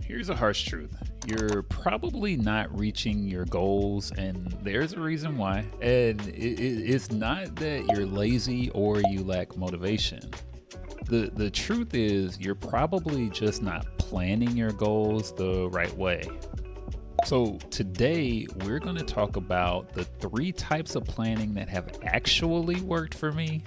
Here's a harsh truth. You're probably not reaching your goals, and there's a reason why. And it's not that you're lazy or you lack motivation. The truth is, you're probably just not planning your goals the right way. So, today we're going to talk about the 3 types of planning that have actually worked for me.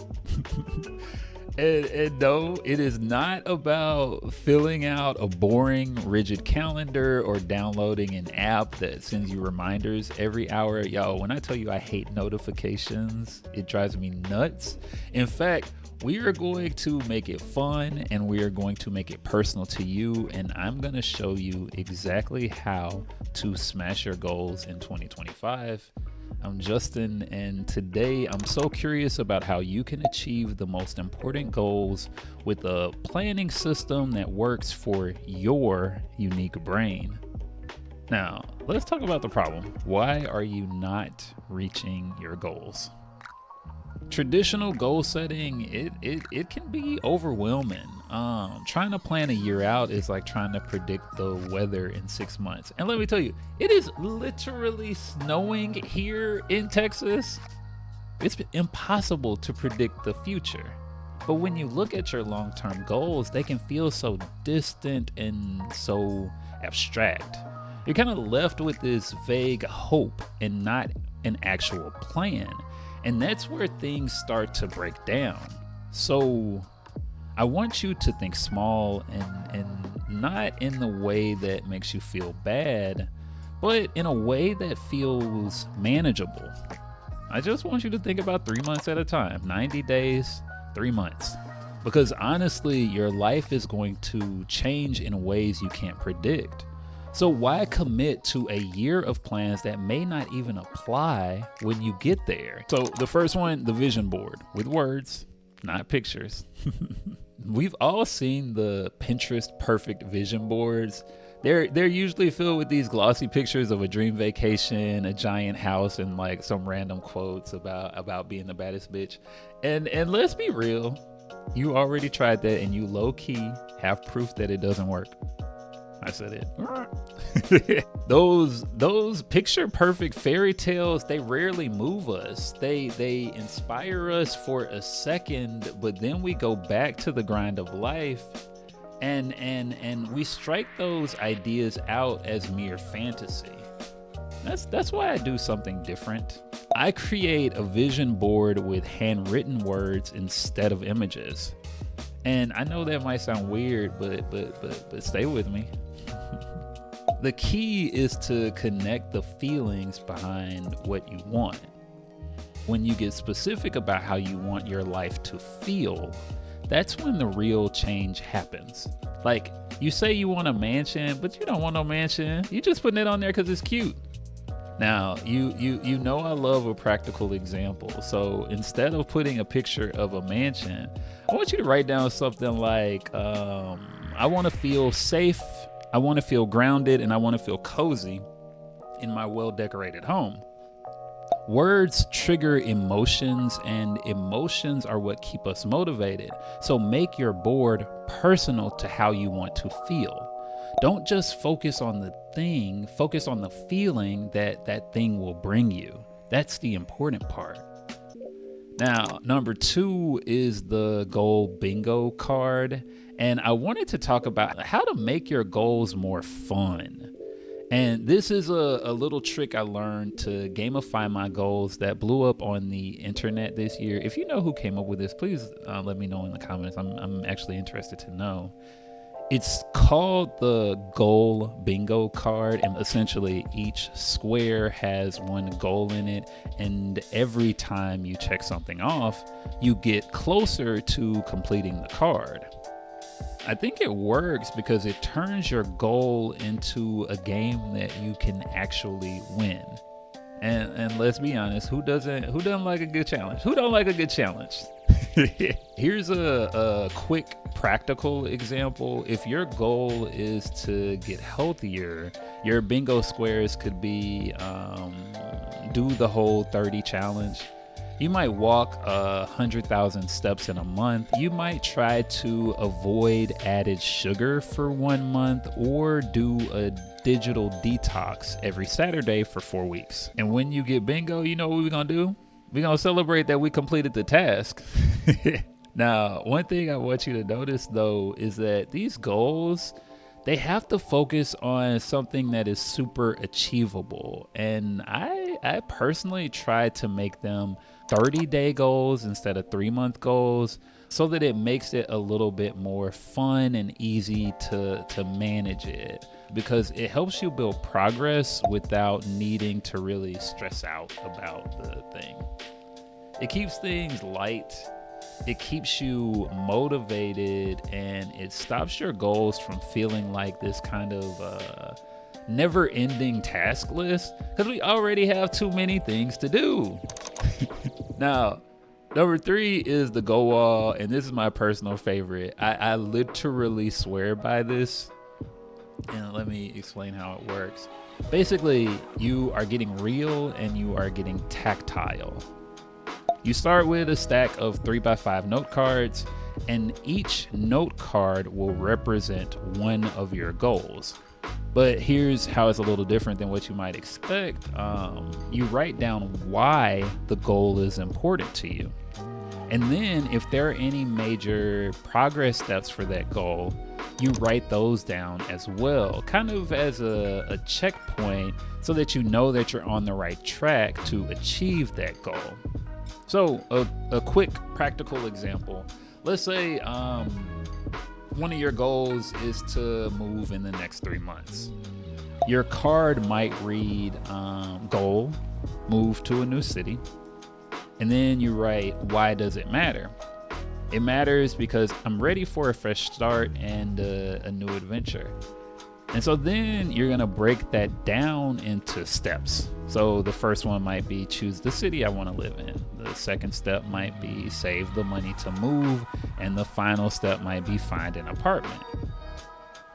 And no, it is not about filling out a boring, rigid calendar or downloading an app that sends you reminders every hour. Yo, when I tell you I hate notifications, it drives me nuts. In fact, we are going to make it fun and we are going to make it personal to you. And I'm going to show you exactly how to smash your goals in 2025. I'm Justin, and today I'm so curious about how you can achieve the most important goals with a planning system that works for your unique brain. Now, let's talk about the problem. Why are you not reaching your goals? Traditional goal setting, it can be overwhelming. Trying to plan a year out is like trying to predict the weather in 6 months. And let me tell you, it is literally snowing here in Texas. It's impossible to predict the future. But when you look at your long-term goals, they can feel so distant and so abstract. You're kind of left with this vague hope and not an actual plan. And that's where things start to break down. So I want you to think small and not in the way that makes you feel bad, but in a way that feels manageable. I just want you to think about 3 months at a time, 90 days, 3 months. Because honestly, your life is going to change in ways you can't predict. So why commit to a year of plans that may not even apply when you get there? So the first one, the vision board with words, not pictures. We've all seen the Pinterest perfect vision boards. They're usually filled with these glossy pictures of a dream vacation, a giant house, and like some random quotes about being the baddest bitch. And let's be real, you already tried that and you low key have proof that it doesn't work. I said it. Those picture perfect fairy tales, they rarely move us. They inspire us for a second, but then we go back to the grind of life and we strike those ideas out as mere fantasy. That's why I do something different. I create a vision board with handwritten words instead of images. And I know that might sound weird, but stay with me. The key is to connect the feelings behind what you want. When you get specific about how you want your life to feel, that's when the real change happens. Like, you say you want a mansion, but you don't want no mansion. You just putting it on there because it's cute. Now, you know I love a practical example. So instead of putting a picture of a mansion, I want you to write down something like, I want to feel safe, I want to feel grounded, and I want to feel cozy in my well-decorated home. Words trigger emotions, and emotions are what keep us motivated. So make your board personal to how you want to feel. Don't just focus on the thing, focus on the feeling that thing will bring you. That's the important part. Now, number 2 is the goal bingo card. And I wanted to talk about how to make your goals more fun. And this is a little trick I learned to gamify my goals that blew up on the internet this year. If you know who came up with this, please let me know in the comments. I'm actually interested to know. It's called the goal bingo card, and essentially each square has one goal in it, and every time you check something off, you get closer to completing the card. I think it works because it turns your goal into a game that you can actually win. And let's be honest, who doesn't like a good challenge? Who don't like a good challenge? Here's a quick practical example. If your goal is to get healthier, your bingo squares could be do the whole 30 challenge. You might walk 100,000 steps in a month. You might try to avoid added sugar for 1 month or do a digital detox every Saturday for 4 weeks. And when you get bingo, you know what we're gonna do? We're gonna celebrate that we completed the task. Now, one thing I want you to notice though is that these goals, they have to focus on something that is super achievable. And I personally try to make them 30-day goals instead of 3-month goals so that it makes it a little bit more fun and easy to manage it, because it helps you build progress without needing to really stress out about the thing. It keeps things light. It keeps you motivated, and it stops your goals from feeling like this kind of never-ending task list, because we already have too many things to do. Now, number 3 is the goal wall, and this is my personal favorite. I literally swear by this, and let me explain how it works. Basically, you are getting real and you are getting tactile. You start with a stack of 3x5 note cards, and each note card will represent one of your goals. But here's how it's a little different than what you might expect. You write down why the goal is important to you. And then if there are any major progress steps for that goal, you write those down as well, kind of as a checkpoint so that you know that you're on the right track to achieve that goal. So a quick practical example. Let's say one of your goals is to move in the next 3 months. Your card might read goal, move to a new city. And then you write, why does it matter? It matters because I'm ready for a fresh start and a new adventure. And so then you're gonna break that down into steps. So the first one might be choose the city I wanna live in. The second step might be save the money to move. And the final step might be find an apartment.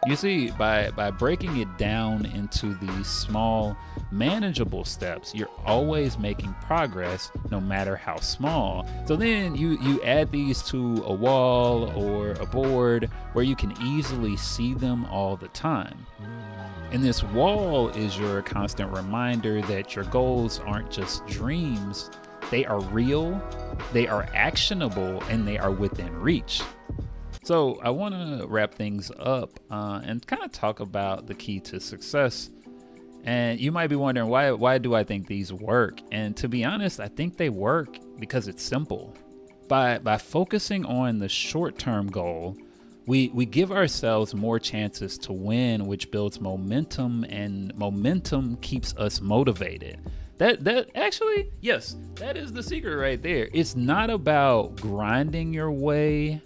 You see, by breaking it down into these small, manageable steps, you're always making progress, no matter how small. So then you add these to a wall or a board where you can easily see them all the time. And this wall is your constant reminder that your goals aren't just dreams. They are real, they are actionable, and they are within reach. So I want to wrap things up and kind of talk about the key to success. And you might be wondering, why do I think these work? And to be honest, I think they work because it's simple. By focusing on the short-term goal, we give ourselves more chances to win, which builds momentum, and momentum keeps us motivated. That actually, yes, that is the secret right there. It's not about grinding your way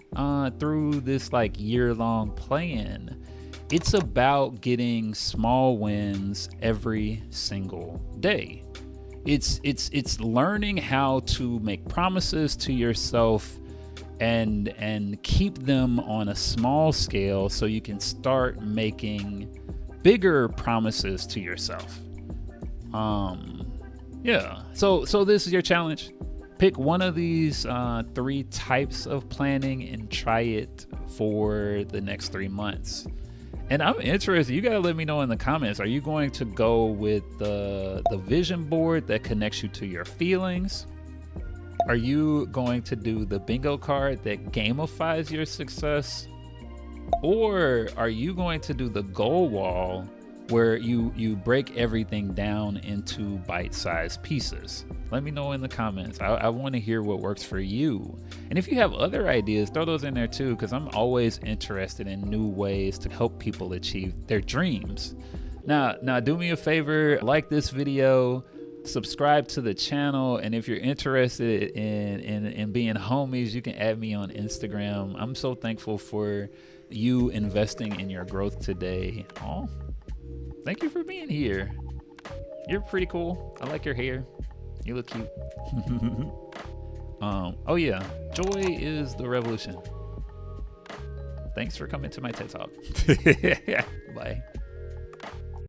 through this like year-long plan. It's about getting small wins every single day. It's learning how to make promises to yourself and keep them on a small scale so you can start making bigger promises to yourself. Yeah, so this is your challenge. Pick one of these 3 types of planning and try it for the next 3 months. And I'm interested, you gotta let me know in the comments, are you going to go with the vision board that connects you to your feelings? Are you going to do the bingo card that gamifies your success? Or are you going to do the goal wall where you break everything down into bite-sized pieces? Let me know in the comments. I want to hear what works for you. And if you have other ideas, throw those in there too, because I'm always interested in new ways to help people achieve their dreams. Now do me a favor, like this video, subscribe to the channel, and if you're interested in being homies, you can add me on Instagram. I'm so thankful for you investing in your growth today. Oh, thank you for being here. You're pretty cool. I like your hair. You look cute. Oh yeah, joy is the revolution. Thanks for coming to my TED Talk. Bye.